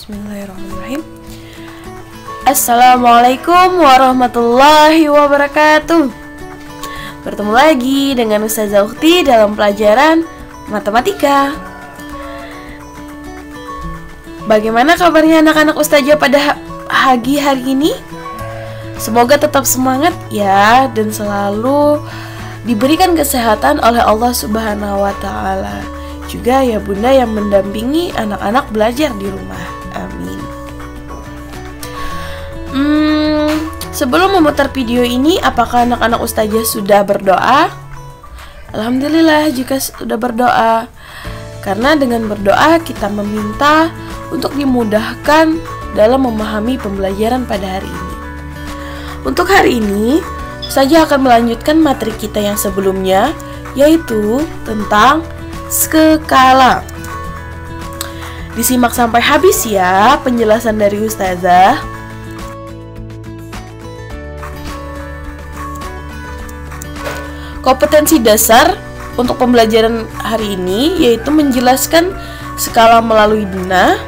Bismillahirrahmanirrahim. Assalamualaikum warahmatullahi wabarakatuh. Bertemu lagi dengan Ustazah Ukhti dalam pelajaran matematika. Bagaimana kabarnya anak-anak Ustazah pada pagi hari ini? Semoga tetap semangat ya, dan selalu diberikan kesehatan oleh Allah Subhanahu wa Ta'ala. Juga ya Bunda yang mendampingi anak-anak belajar di rumah. Amin. Sebelum memutar video ini, apakah anak-anak Ustazah sudah berdoa? Alhamdulillah jika sudah berdoa. Karena dengan berdoa kita meminta untuk dimudahkan dalam memahami pembelajaran pada hari ini. Untuk hari ini, Ustazah akan melanjutkan materi kita yang sebelumnya, yaitu tentang skala. Disimak sampai habis ya penjelasan dari Ustazah. Kompetensi dasar untuk pembelajaran hari ini yaitu menjelaskan skala melalui denah,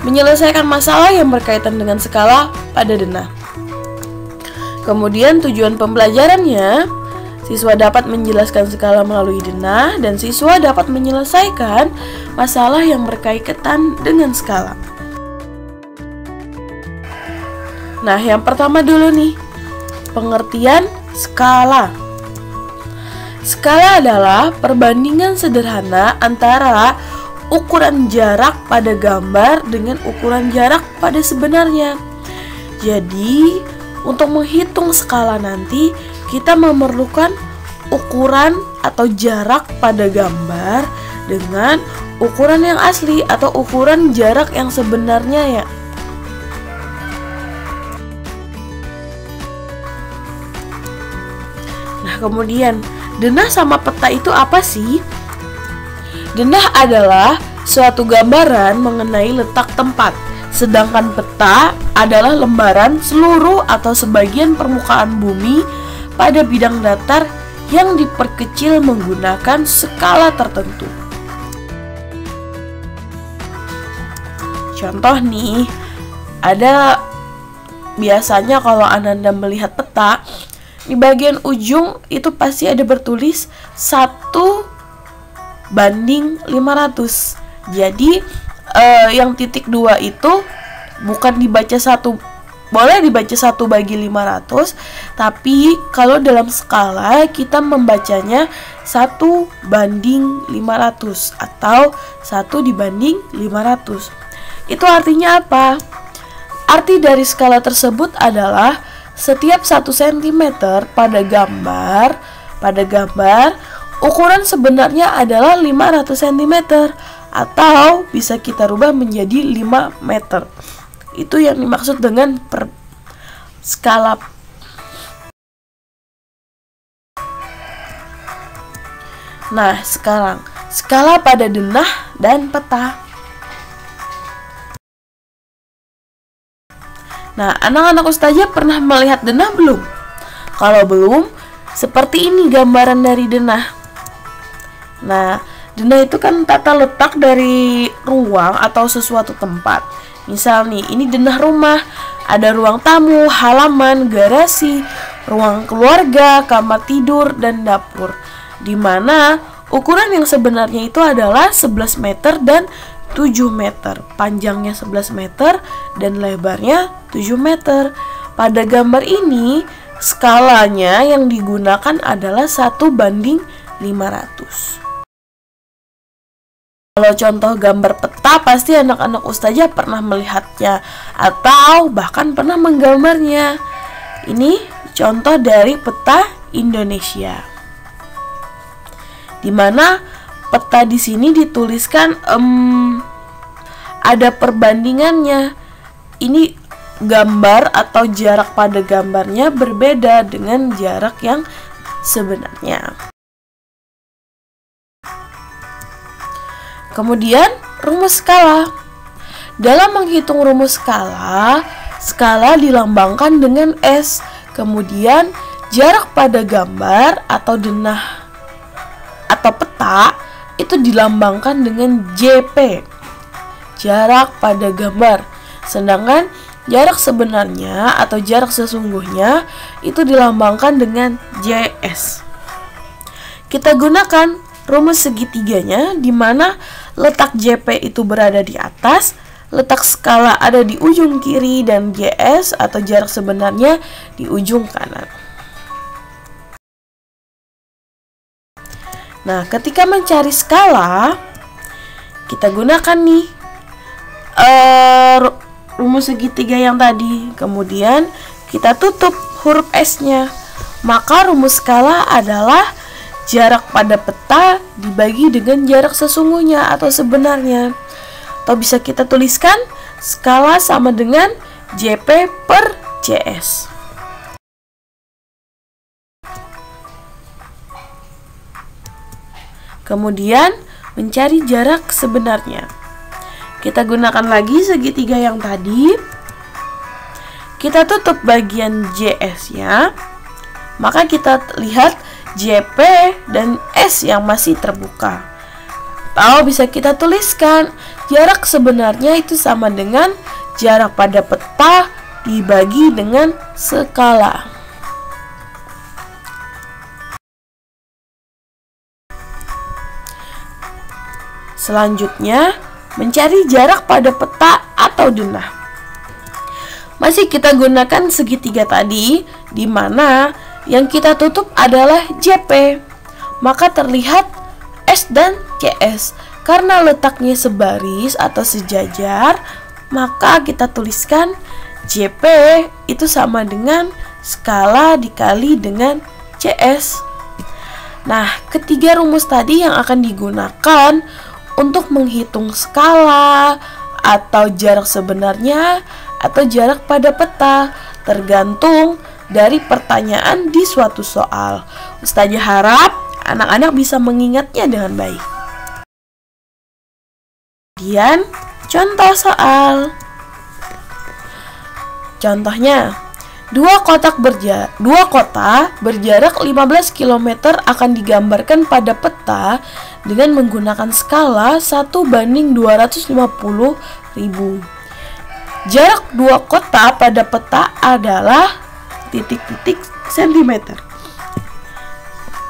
menyelesaikan masalah yang berkaitan dengan skala pada denah. Kemudian tujuan pembelajarannya, siswa dapat menjelaskan skala melalui denah dan siswa dapat menyelesaikan masalah yang berkaitan dengan skala. Nah, yang pertama dulu nih, pengertian skala. Skala adalah perbandingan sederhana antara ukuran jarak pada gambar dengan ukuran jarak pada sebenarnya. Jadi, untuk menghitung skala nanti, kita memerlukan ukuran atau jarak pada gambar dengan ukuran yang asli atau ukuran jarak yang sebenarnya ya. Nah, kemudian denah sama peta itu apa sih? Denah adalah suatu gambaran mengenai letak tempat, sedangkan peta adalah lembaran seluruh atau sebagian permukaan bumi pada bidang datar yang diperkecil menggunakan skala tertentu. Contoh nih, ada biasanya kalau Ananda melihat peta, di bagian ujung itu pasti ada bertulis 1/500. Jadi yang titik 2 itu bukan dibaca satu, boleh dibaca 1/500, tapi kalau dalam skala kita membacanya 1/500 atau 1/500. Itu artinya apa? Arti dari skala tersebut adalah setiap 1 cm pada gambar ukuran sebenarnya adalah 500 cm atau bisa kita rubah menjadi 5 meter. Itu yang dimaksud dengan skala. Nah, sekarang skala pada denah dan peta. Nah, anak-anak Ustazah pernah melihat denah belum? Kalau belum, seperti ini gambaran dari denah. Nah, denah itu kan tata letak dari ruang atau sesuatu tempat. Misal nih, ini denah rumah, ada ruang tamu, halaman, garasi, ruang keluarga, kamar tidur, dan dapur. Dimana ukuran yang sebenarnya itu adalah 11 meter dan 7 meter. Panjangnya 11 meter dan lebarnya 7 meter. Pada gambar ini, skalanya yang digunakan adalah 1/500. Kalau contoh gambar peta, pasti anak-anak Ustazah pernah melihatnya atau bahkan pernah menggambarnya. Ini contoh dari peta Indonesia, dimana peta di sini dituliskan ada perbandingannya. Ini gambar atau jarak pada gambarnya berbeda dengan jarak yang sebenarnya. Kemudian rumus skala. Dalam menghitung rumus skala, skala dilambangkan dengan S. Kemudian jarak pada gambar atau denah atau peta itu dilambangkan dengan JP. jarak pada gambar. Sedangkan jarak sebenarnya atau jarak sesungguhnya itu dilambangkan dengan JS. Kita gunakan rumus segitiganya di mana letak JP itu berada di atas, letak skala ada di ujung kiri, dan JS atau jarak sebenarnya di ujung kanan. Nah, ketika mencari skala, kita gunakan nih rumus segitiga yang tadi. Kemudian kita tutup huruf S-nya. Maka rumus skala adalah jarak pada peta dibagi dengan jarak sesungguhnya atau sebenarnya. Atau bisa kita tuliskan skala sama dengan JP per JS. Kemudian mencari jarak sebenarnya. Kita gunakan lagi segitiga yang tadi. Kita tutup bagian JS-nya. Maka kita lihat JP dan S yang masih terbuka. Atau bisa kita tuliskan jarak sebenarnya itu sama dengan jarak pada peta dibagi dengan skala. Selanjutnya, mencari jarak pada peta atau denah. Masih kita gunakan segitiga tadi, di mana yang kita tutup adalah JP. Maka terlihat S dan CS. Karena letaknya sebaris atau sejajar, maka kita tuliskan JP itu sama dengan skala dikali dengan CS. Nah, ketiga rumus tadi yang akan digunakan untuk menghitung skala atau jarak sebenarnya atau jarak pada peta, tergantung dari pertanyaan di suatu soal. Ustazah harap anak-anak bisa mengingatnya dengan baik. Kemudian contoh soal. Contohnya, dua kota berjarak 15 km akan digambarkan pada peta dengan menggunakan skala 1:250.000. Jarak dua kota pada peta adalah titik-titik sentimeter.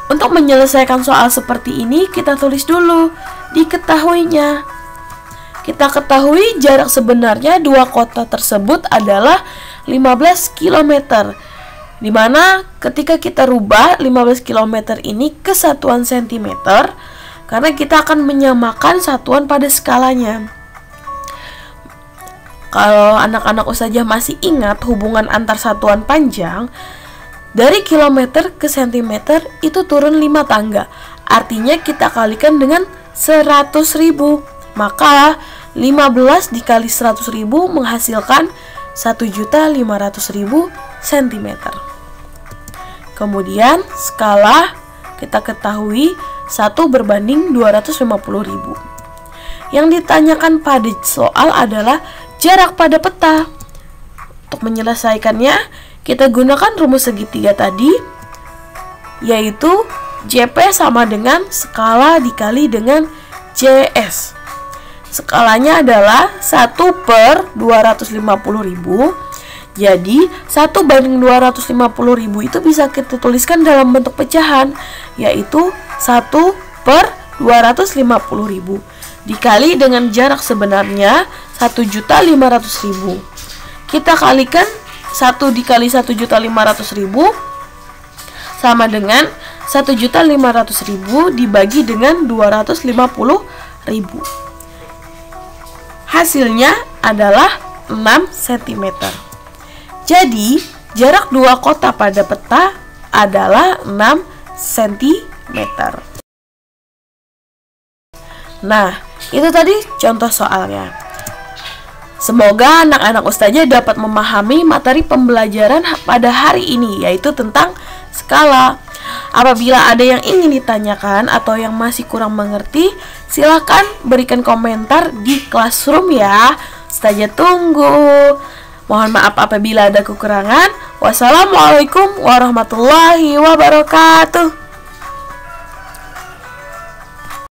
Untuk menyelesaikan soal seperti ini, kita tulis dulu diketahuinya. Kita ketahui jarak sebenarnya dua kota tersebut adalah 15 km. Dimana ketika kita rubah 15 km ini ke satuan sentimeter, karena kita akan menyamakan satuan pada skalanya. Kalau anak-anak ustazah masih ingat hubungan antar satuan panjang, dari kilometer ke sentimeter itu turun 5 tangga. Artinya kita kalikan dengan 100.000. Maka 15 dikali 100.000 menghasilkan 1.500.000 cm. Kemudian skala kita ketahui 1:250.000. Yang ditanyakan pada soal adalah jarak pada peta. Untuk menyelesaikannya, kita gunakan rumus segitiga tadi, yaitu JP sama dengan skala dikali dengan JS. Skalanya adalah 1/250.000. Jadi 1/250.000 itu bisa kita tuliskan dalam bentuk pecahan, yaitu 1/250.000 dikali dengan jarak sebenarnya 1.500.000. Kita kalikan 1 dikali 1.500.000 sama dengan 1.500.000 dibagi dengan 250.000. Hasilnya adalah 6 cm. Jadi, jarak dua kota pada peta adalah 6 cm. Nah, itu tadi contoh soalnya. Semoga anak-anak ustazah dapat memahami materi pembelajaran pada hari ini, yaitu tentang skala. Apabila ada yang ingin ditanyakan atau yang masih kurang mengerti, silakan berikan komentar di Classroom ya. Ustazah tunggu. Mohon maaf apabila ada kekurangan. Wassalamualaikum warahmatullahi wabarakatuh.